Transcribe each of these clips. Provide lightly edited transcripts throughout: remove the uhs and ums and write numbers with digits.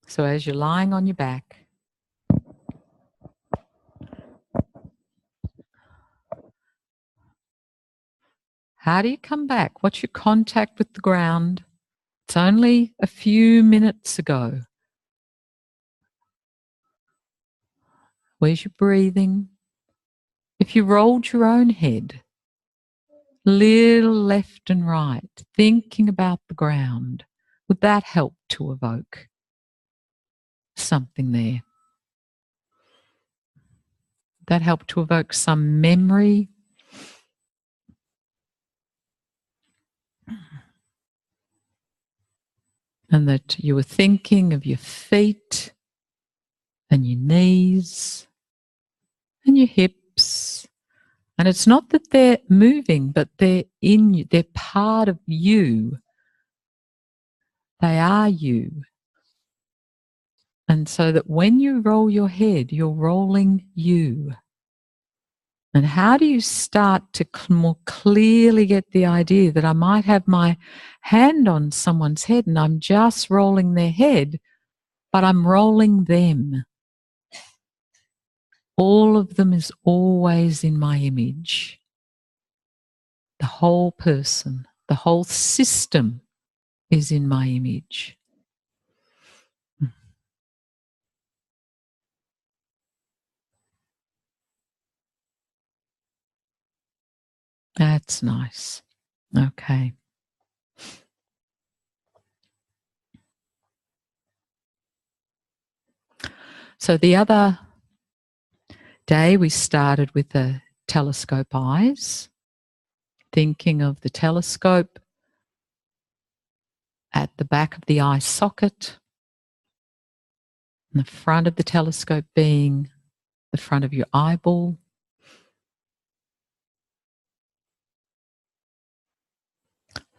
So as you're lying on your back, how do you come back? What's your contact with the ground? It's only a few minutes ago. Where's your breathing? If you rolled your own head, little left and right, thinking about the ground, would that help to evoke something there? That help to evoke some memory? And that you were thinking of your feet and your knees and your hips. And it's not that they're moving, but they're in you. They're part of you. They are you. And so that when you roll your head, you're rolling you. And how do you start to more clearly get the idea that I might have my hand on someone's head and I'm just rolling their head, but I'm rolling them. All of them is always in my image. The whole person, the whole system is in my image. That's nice. Okay. So the other day we started with the telescope eyes, thinking of the telescope at the back of the eye socket, and the front of the telescope being the front of your eyeball.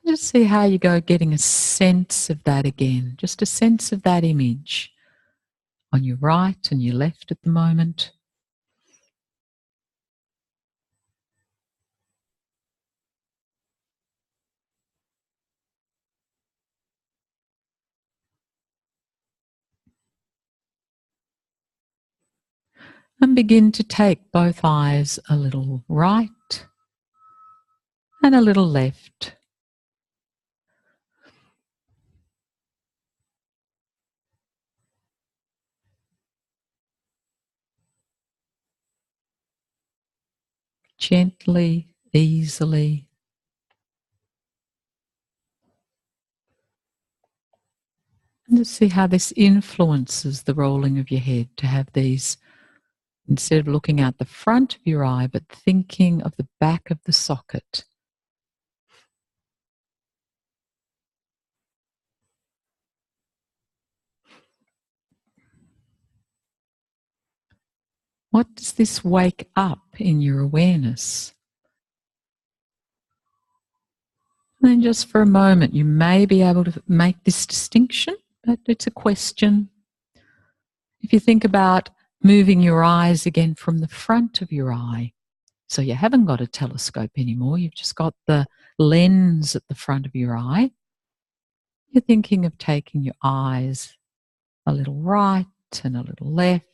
Just see how you go getting a sense of that again, just a sense of that image on your right and your left at the moment. And begin to take both eyes a little right and a little left. Gently, easily. And just see how this influences the rolling of your head, to have these, instead of looking out the front of your eye, but thinking of the back of the socket. What does this wake up in your awareness? And then just for a moment, you may be able to make this distinction, but it's a question. If you think about moving your eyes again from the front of your eye, so you haven't got a telescope anymore, you've just got the lens at the front of your eye. You're thinking of taking your eyes a little right and a little left.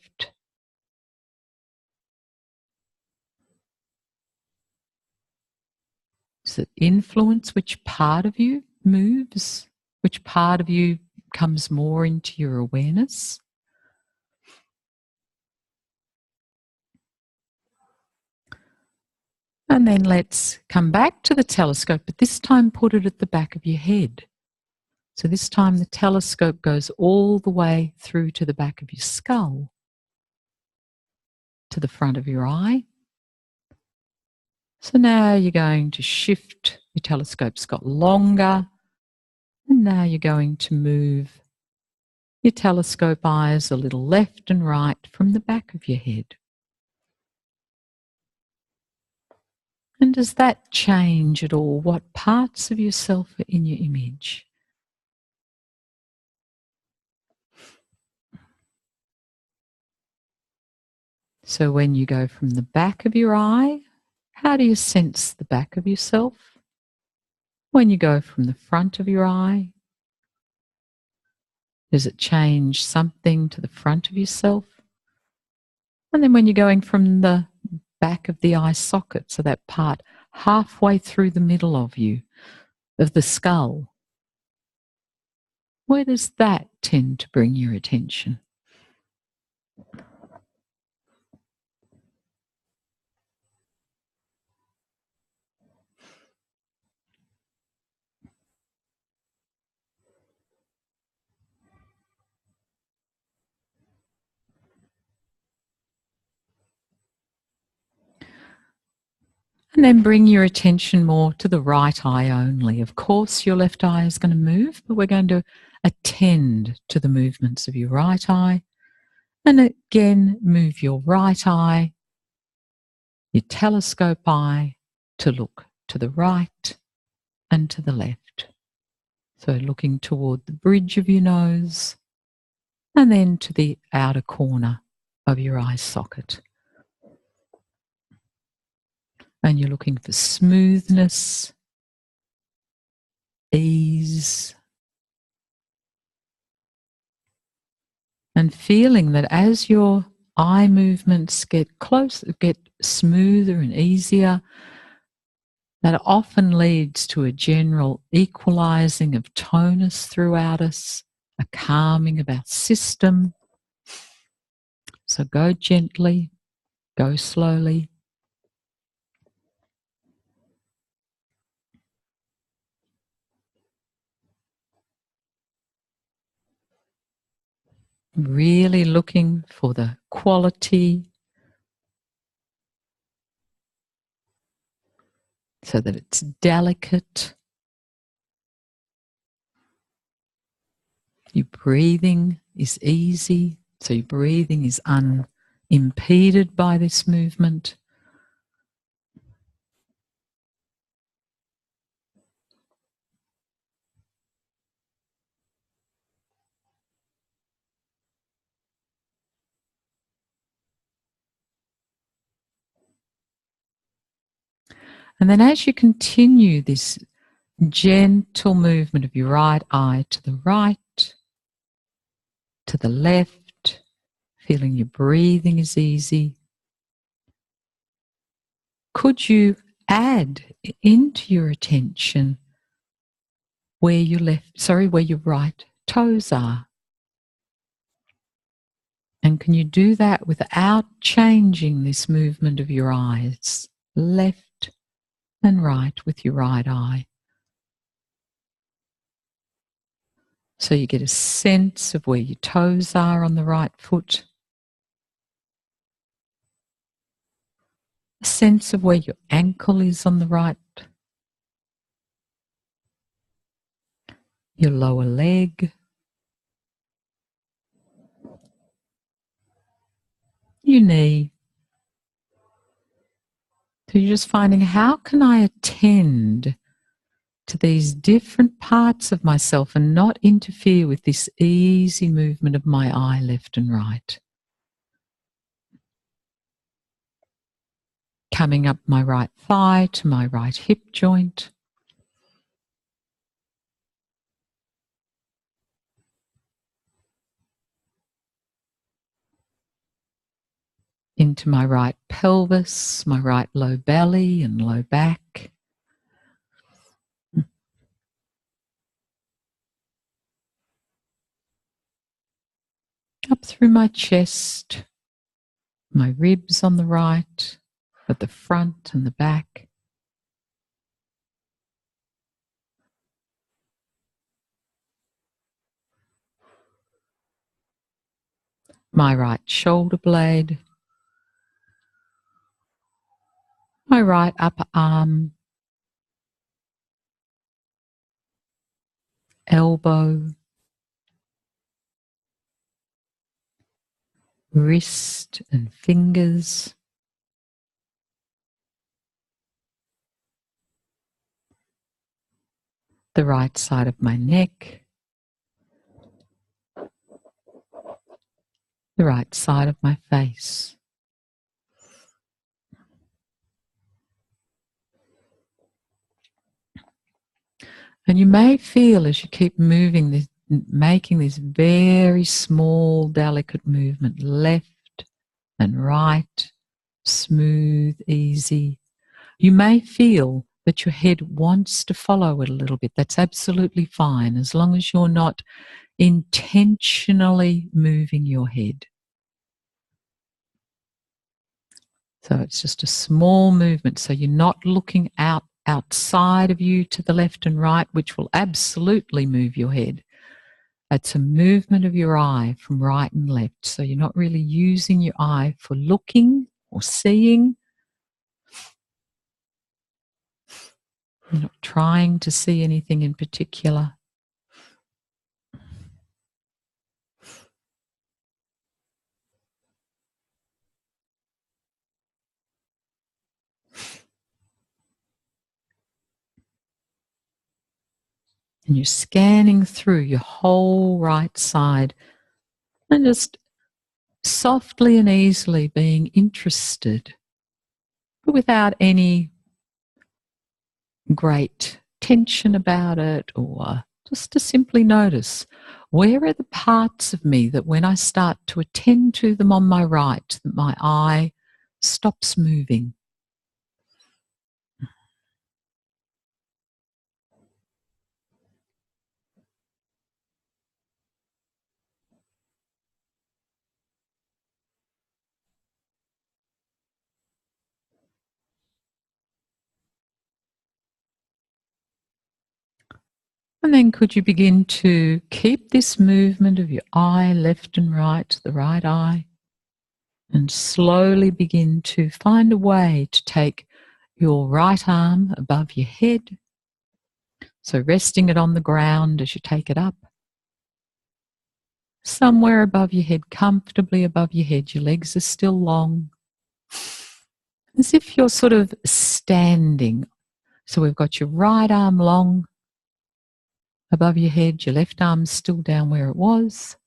Does it influence which part of you moves? Which part of you comes more into your awareness? And then let's come back to the telescope, but this time put it at the back of your head. So this time the telescope goes all the way through to the back of your skull, to the front of your eye. So now you're going to shift, your telescope's got longer, and now you're going to move your telescope eyes a little left and right from the back of your head. And does that change at all what parts of yourself are in your image? So when you go from the back of your eye, how do you sense the back of yourself? When you go from the front of your eye, Does it change something to the front of yourself? And then when you're going from the back of the eye socket, so that part halfway through the middle of the skull, where does that tend to bring your attention? And then bring your attention more to the right eye only. Of course, your left eye is going to move, but we're going to attend to the movements of your right eye. And again, move your right eye, your telescope eye, to look to the right and to the left. So looking toward the bridge of your nose and then to the outer corner of your eye socket. And you're looking for smoothness, ease, and feeling that as your eye movements get smoother and easier, that often leads to a general equalizing of tonus throughout us, a calming of our system. So go gently, go slowly. Really looking for the quality so that it's delicate. Your breathing is easy, so your breathing is unimpeded by this movement. And then as you continue this gentle movement of your right eye to the right, to the left, feeling your breathing is easy, could you add into your attention where your right toes are? And can you do that without changing this movement of your eyes, left and right with your right eye? So you get a sense of where your toes are on the right foot, a sense of where your ankle is on the right, your lower leg, your knee. So you're just finding, how can I attend to these different parts of myself and not interfere with this easy movement of my eye left and right? Coming up my right thigh to my right hip joint. Into my right pelvis, my right low belly and low back. Up through my chest, my ribs on the right, at the front and the back. My right shoulder blade, my right upper arm, elbow, wrist and fingers, the right side of my neck, the right side of my face. And you may feel, as you keep moving making this very small, delicate movement, left and right, smooth, easy. You may feel that your head wants to follow it a little bit. That's absolutely fine, as long as you're not intentionally moving your head. So it's just a small movement. So you're not looking outside of you to the left and right, which will absolutely move your head. It's a movement of your eye from right and left. So you're not really using your eye for looking or seeing. You're not trying to see anything in particular. And you're scanning through your whole right side and just softly and easily being interested, but without any great tension about it, or just to simply notice, where are the parts of me that when I start to attend to them on my right, that my eye stops moving? And then could you begin to keep this movement of your eye left and right, the right eye, and slowly begin to find a way to take your right arm above your head. So resting it on the ground as you take it up. Somewhere above your head, comfortably above your head. Your legs are still long. As if you're sort of standing. So we've got your right arm long above your head, your left arm's still down where it was.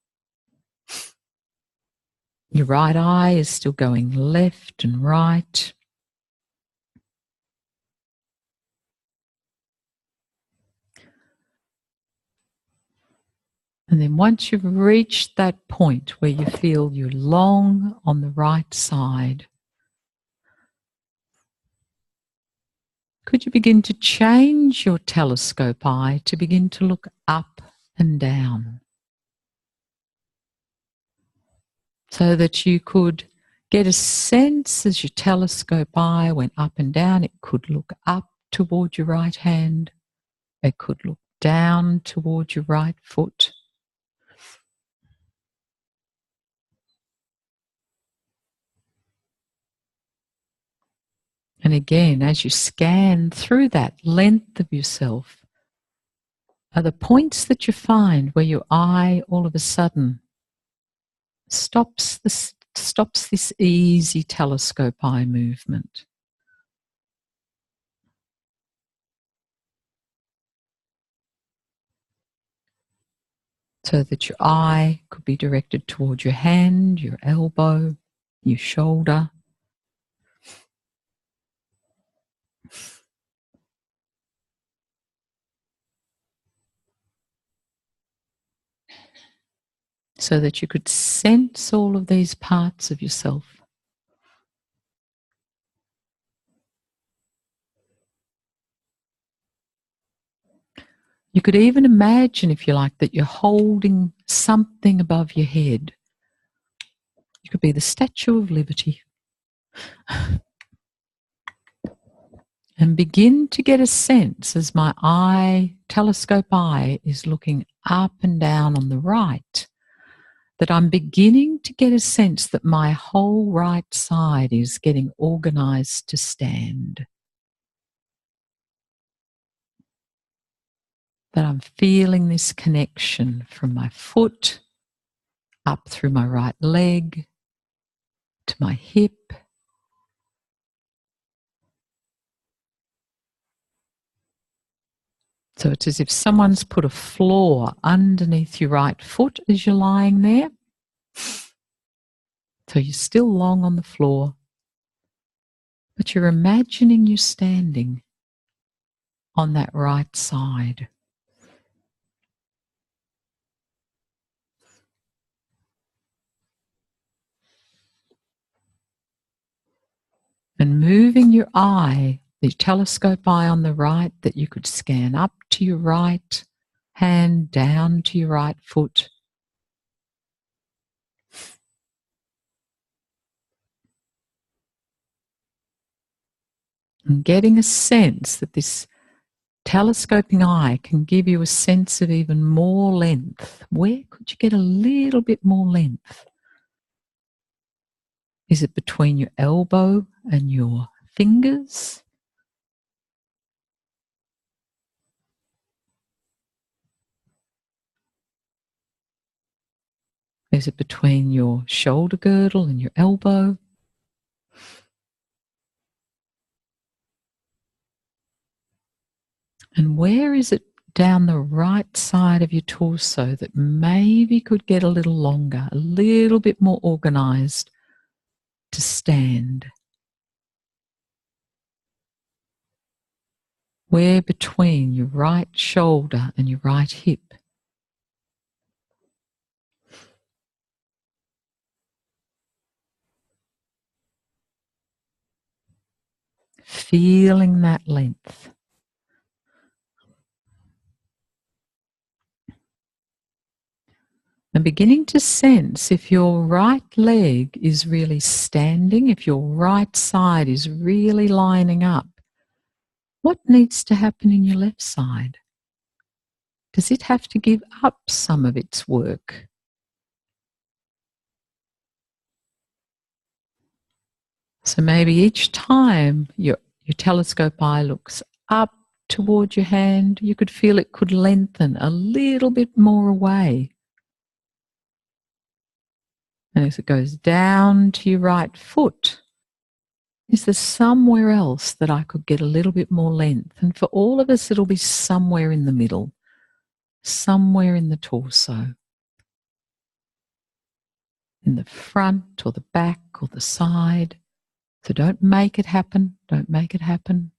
Your right eye is still going left and right. And then once you've reached that point where you feel you're long on the right side, could you begin to change your telescope eye to begin to look up and down, so that you could get a sense as your telescope eye went up and down. It could look up toward your right hand. It could look down toward your right foot. And again, as you scan through that length of yourself, are the points that you find where your eye all of a sudden stops this easy telescope eye movement. So that your eye could be directed towards your hand, your elbow, your shoulder. So that you could sense all of these parts of yourself. You could even imagine, if you like, that you're holding something above your head. You could be the Statue of Liberty. And begin to get a sense, as my eye, telescope eye, is looking up and down on the right, that I'm beginning to get a sense that my whole right side is getting organized to stand. That I'm feeling this connection from my foot up through my right leg to my hip. So it's as if someone's put a floor underneath your right foot as you're lying there. So you're still long on the floor, but you're imagining you standing on that right side. And moving your eye, the telescope eye on the right, that you could scan up to your right hand, down to your right foot. And getting a sense that this telescoping eye can give you a sense of even more length. Where could you get a little bit more length? Is it between your elbow and your fingers? Is it between your shoulder girdle and your elbow? And where is it down the right side of your torso that maybe could get a little longer, a little bit more organized to stand? Where between your right shoulder and your right hip? Feeling that length. And beginning to sense if your right leg is really standing, if your right side is really lining up, what needs to happen in your left side? Does it have to give up some of its work? So maybe each time your telescope eye looks up toward your hand, you could feel it could lengthen a little bit more away. And as it goes down to your right foot, is there somewhere else that I could get a little bit more length? And for all of us, it'll be somewhere in the middle, somewhere in the torso, in the front or the back or the side. So don't make it happen. Don't make it happen.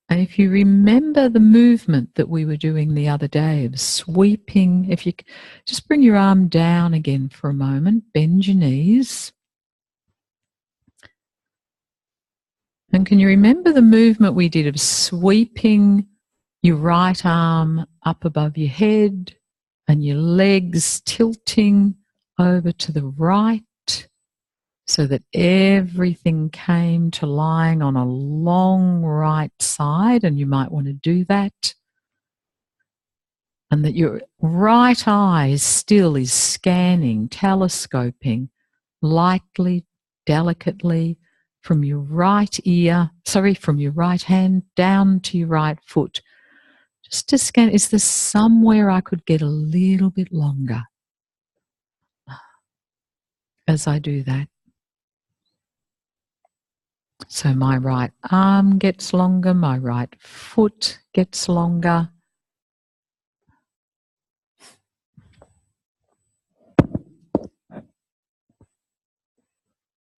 And if you remember the movement that we were doing the other day of sweeping, if you just bring your arm down again for a moment, bend your knees. And can you remember the movement we did of sweeping your right arm up above your head and your legs tilting over to the right so that everything came to lying on a long right side, and you might want to do that. And that your right eye still is scanning, telescoping, lightly, delicately, from your right from your right hand down to your right foot. Just to scan, is there somewhere I could get a little bit longer as I do that? So my right arm gets longer, my right foot gets longer.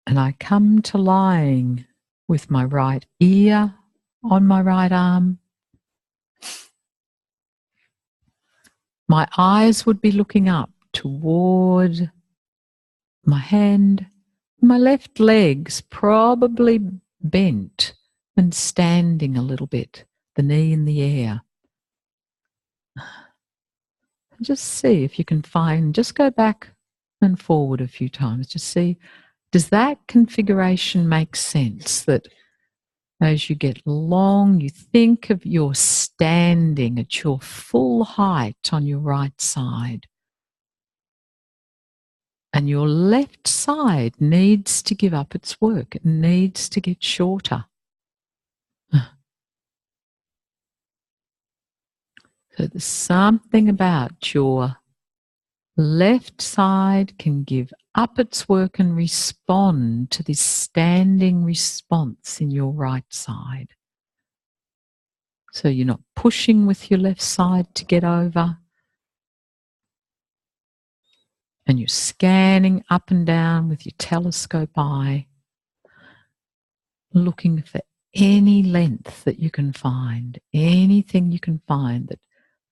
And I come to lying with my right ear on my right arm. My eyes would be looking up toward my hand. My left leg's probably bent and standing a little bit, the knee in the air. Just see if you can find, just go back and forward a few times. Just see, does that configuration make sense? That as you get long, you think of your standing at your full height on your right side. And your left side needs to give up its work. It needs to get shorter. So there's something about your left side can give up its work and respond to this standing response in your right side. So you're not pushing with your left side to get over. And you're scanning up and down with your telescope eye. looking for any length that you can find, anything you can find that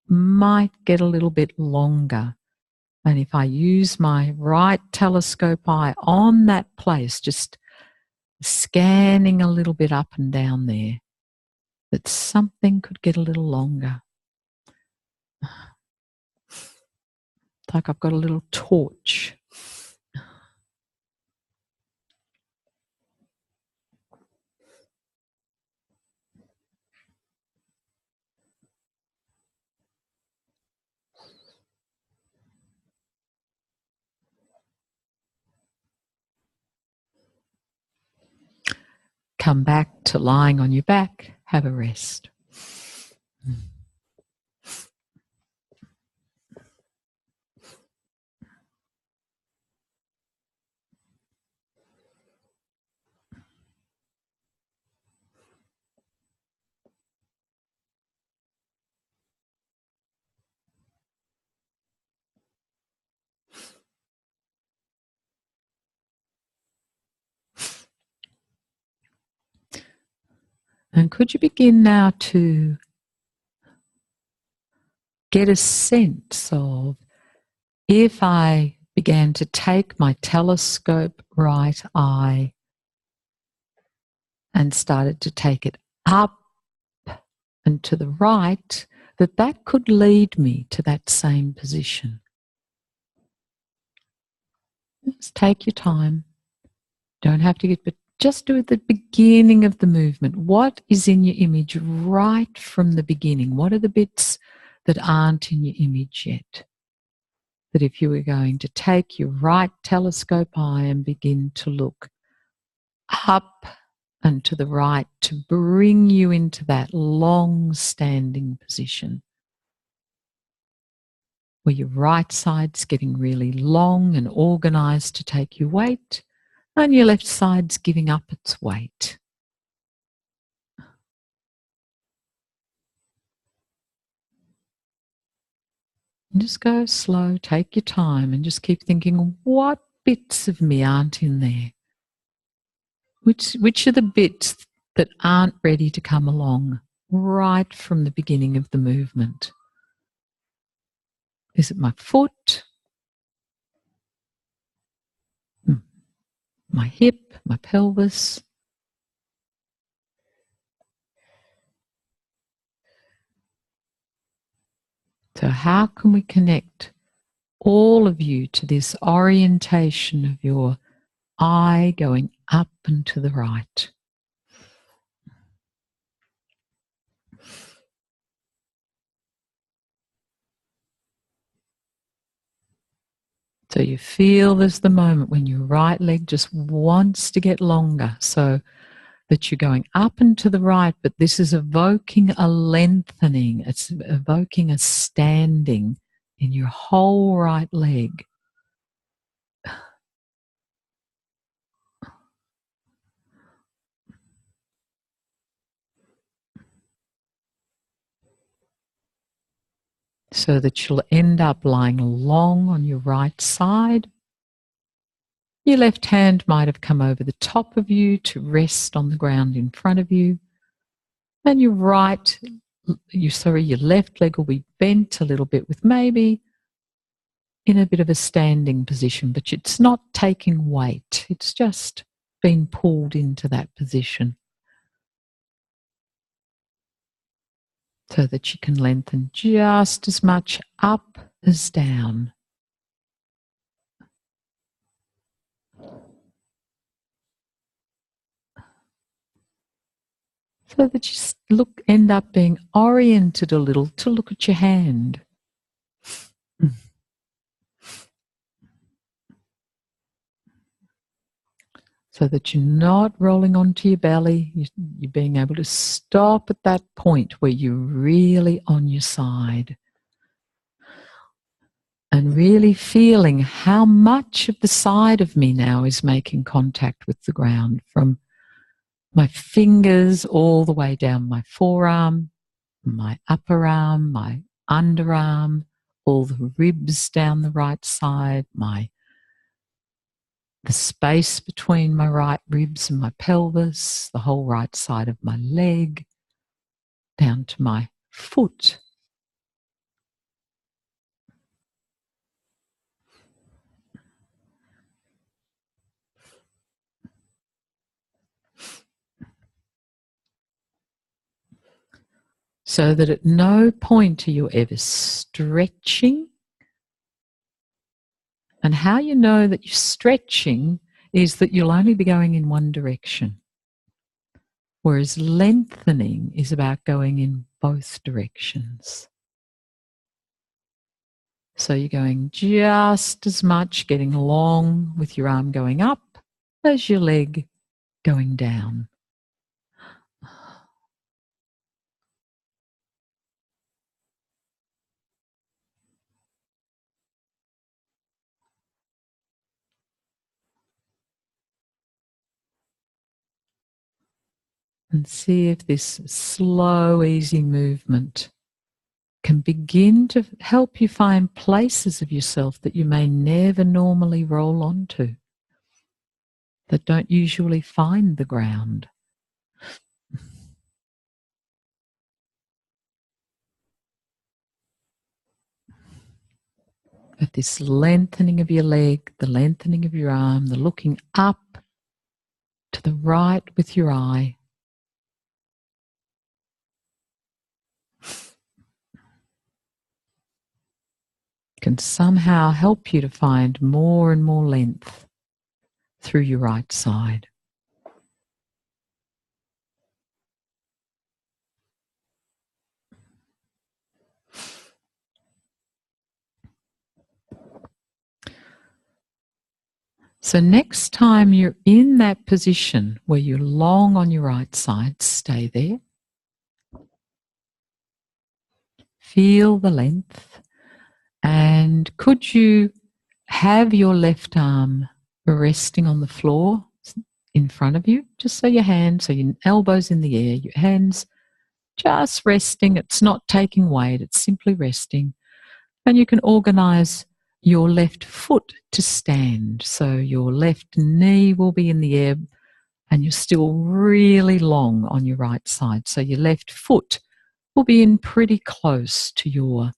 might get a little bit longer. And if I use my right telescope eye on that place, just scanning a little bit up and down there, that something could get a little longer. It's like I've got a little torch. Come back to lying on your back, have a rest. And could you begin now to get a sense of, if I began to take my telescope right eye and started to take it up and to the right, that could lead me to that same position. Just take your time. Don't have to get, but just do it at the beginning of the movement. What is in your image right from the beginning? What are the bits that aren't in your image yet? That if you were going to take your right telescope eye and begin to look up and to the right to bring you into that long-standing position where your right side's getting really long and organised to take your weight, and your left side's giving up its weight. And just go slow, take your time, and just keep thinking, what bits of me aren't in there? Which are the bits that aren't ready to come along right from the beginning of the movement? Is it my foot? My hip, my pelvis? So how can we connect all of you to this orientation of your eye going up and to the right? So you feel there's the moment when your right leg just wants to get longer, so that you're going up and to the right, but this is evoking a lengthening. It's evoking a standing in your whole right leg. So that you'll end up lying long on your right side. Your left hand might have come over the top of you to rest on the ground in front of you. And your left leg will be bent a little bit with maybe in a bit of a standing position, but it's not taking weight. It's just been pulled into that position so that you can lengthen just as much up as down. So that you end up being oriented a little to look at your hand. So that you're not rolling onto your belly, you're being able to stop at that point where you're really on your side. And really feeling how much of the side of me now is making contact with the ground, from my fingers all the way down my forearm, my upper arm, my underarm, all the ribs down the right side, my the space between my right ribs and my pelvis, the whole right side of my leg, down to my foot. So that at no point are you ever stretching. And how you know that you're stretching is that you'll only be going in one direction. Whereas lengthening is about going in both directions. So you're going just as much, getting long with your arm going up as your leg going down. And see if this slow, easy movement can begin to help you find places of yourself that you may never normally roll onto, that don't usually find the ground. But this lengthening of your leg, the lengthening of your arm, the looking up to the right with your eye, can somehow help you to find more and more length through your right side. So next time you're in that position where you're long on your right side, stay there. Feel the length. And could you have your left arm resting on the floor in front of you? Just so your hands, so your elbows in the air, your hands just resting. It's not taking weight, it's simply resting. And you can organize your left foot to stand. So your left knee will be in the air and you're still really long on your right side. So your left foot will be in pretty close to your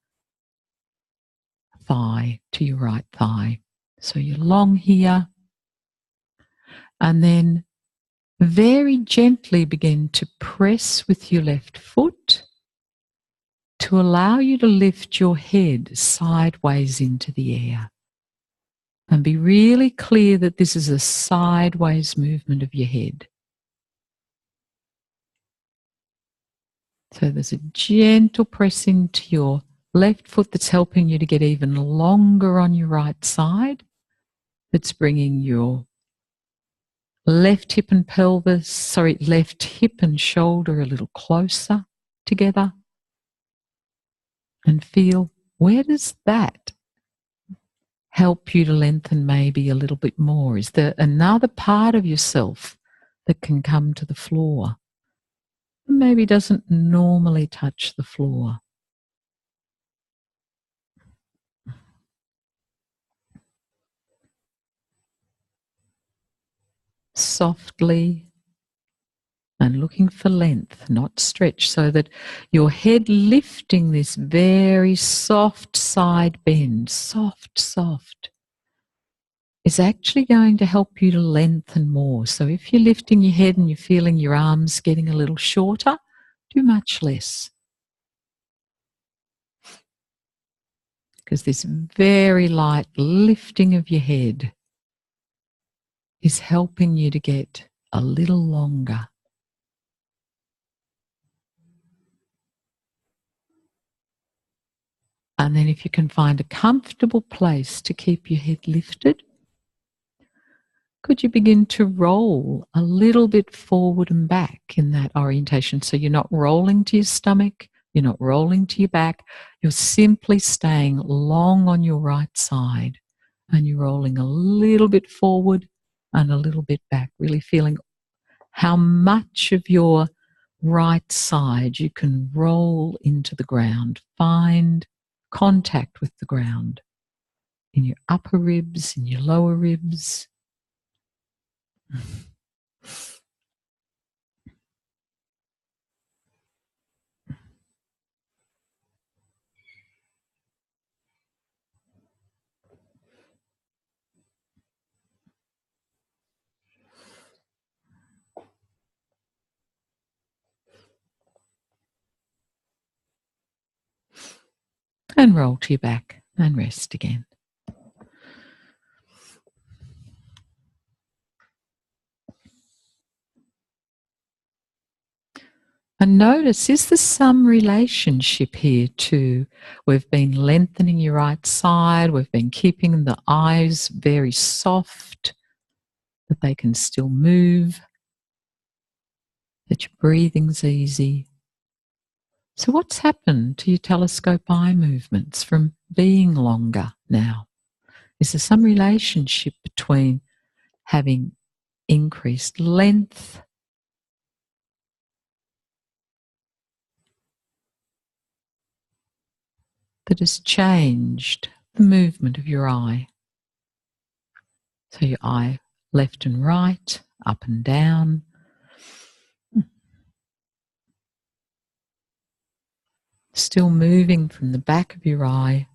thigh, to your right thigh. So you're long here. And then very gently begin to press with your left foot to allow you to lift your head sideways into the air. And be really clear that this is a sideways movement of your head. So there's a gentle pressing to your left foot that's helping you to get even longer on your right side. That's bringing your left hip and left hip and shoulder a little closer together. And feel, where does that help you to lengthen maybe a little bit more? Is there another part of yourself that can come to the floor and maybe doesn't normally touch the floor? Softly and looking for length, not stretch, so that your head lifting this very soft side bend, soft, is actually going to help you to lengthen more. So if you're lifting your head and you're feeling your arms getting a little shorter, do much less. Because this very light lifting of your head is helping you to get a little longer. And then if you can find a comfortable place to keep your head lifted, could you begin to roll a little bit forward and back in that orientation? So you're not rolling to your stomach, you're not rolling to your back, you're simply staying long on your right side and you're rolling a little bit forward and a little bit back, really feeling how much of your right side you can roll into the ground. Find contact with the ground in your upper ribs, in your lower ribs. And roll to your back and rest again. And notice, is there some relationship here to, we've been lengthening your right side, we've been keeping the eyes very soft, that they can still move, that your breathing's easy. So what's happened to your telescope eye movements from being longer now? Is there some relationship between having increased length that has changed the movement of your eye? So your eye left and right, up and down. Still moving from the back of your eye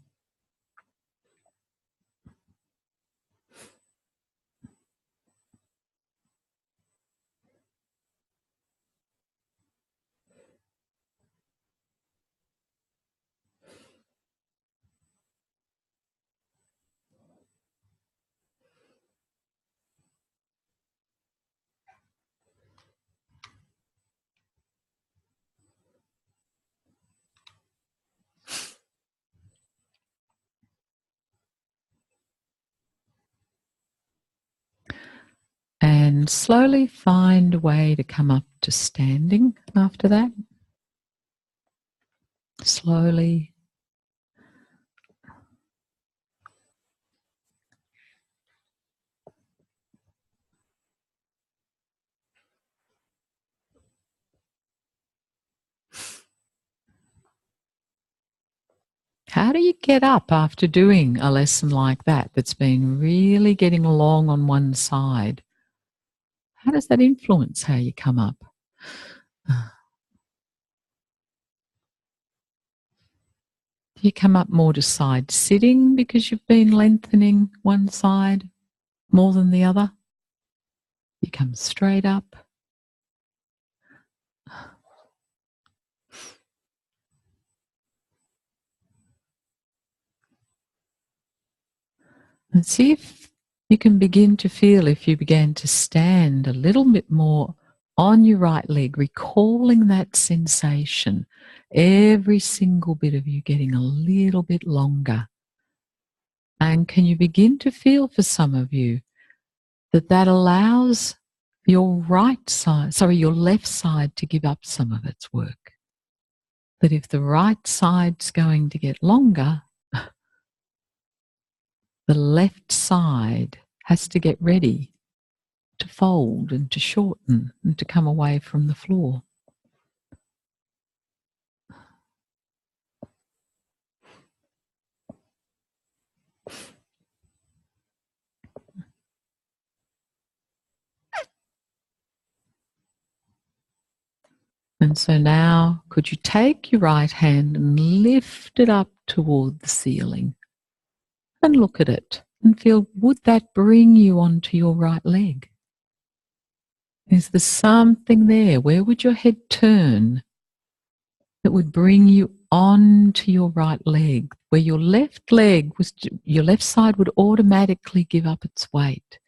and slowly find a way to come up to standing after that. Slowly. How do you get up after doing a lesson like that that's been really getting along on one side? How does that influence how you come up? Do you come up more to side sitting because you've been lengthening one side more than the other? You come straight up. And see if you can begin to feel, if you began to stand a little bit more on your right leg, recalling that sensation, every single bit of you getting a little bit longer. And can you begin to feel, for some of you, that allows your your left side to give up some of its work? That if the right side's going to get longer, the left side has to get ready to fold and to shorten and to come away from the floor. And so now, could you take your right hand and lift it up toward the ceiling and look at it and feel, would that bring you onto your right leg? Is there something there? Where would your head turn that would bring you onto your right leg, where your left side would automatically give up its weight?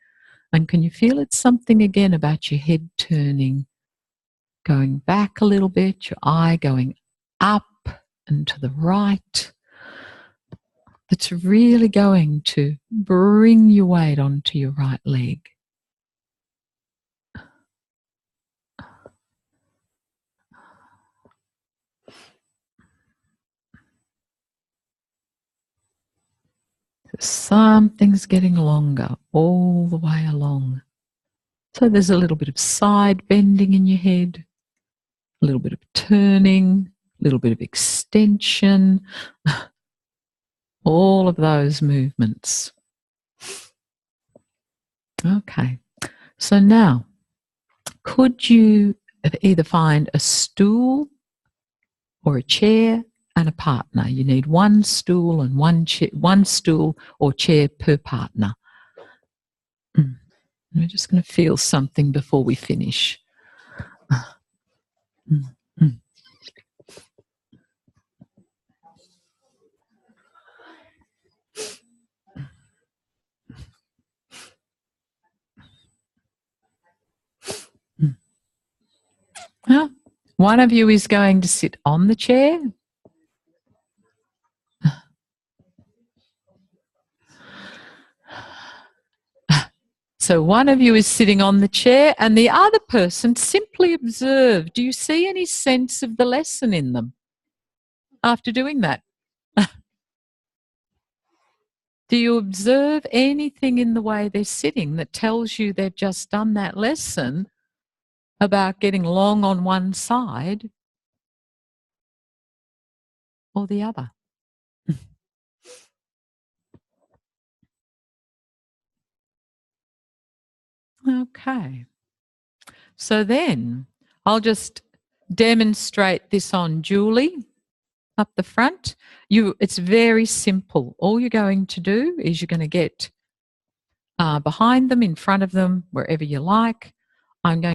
And can you feel it's something again about your head turning, going back a little bit, your eye going up and to the right, that's really going to bring your weight onto your right leg? Something's getting longer all the way along. So there's a little bit of side bending in your head, a little bit of turning, a little bit of extension, all of those movements. Okay, So now, could you either find a stool or a chair and a partner? You need one stool and one stool or chair per partner. We're just going to feel something before we finish. One of you is going to sit on the chair. So one of you is sitting on the chair and the other person simply observe. Do you see any sense of the lesson in them after doing that? Do you observe anything in the way they're sitting that tells you they've just done that lesson about getting long on one side or the other? Okay. So then I'll just demonstrate this on Julie up the front. It's very simple. All you're going to do is you're going to get behind them, in front of them, wherever you like. I'm going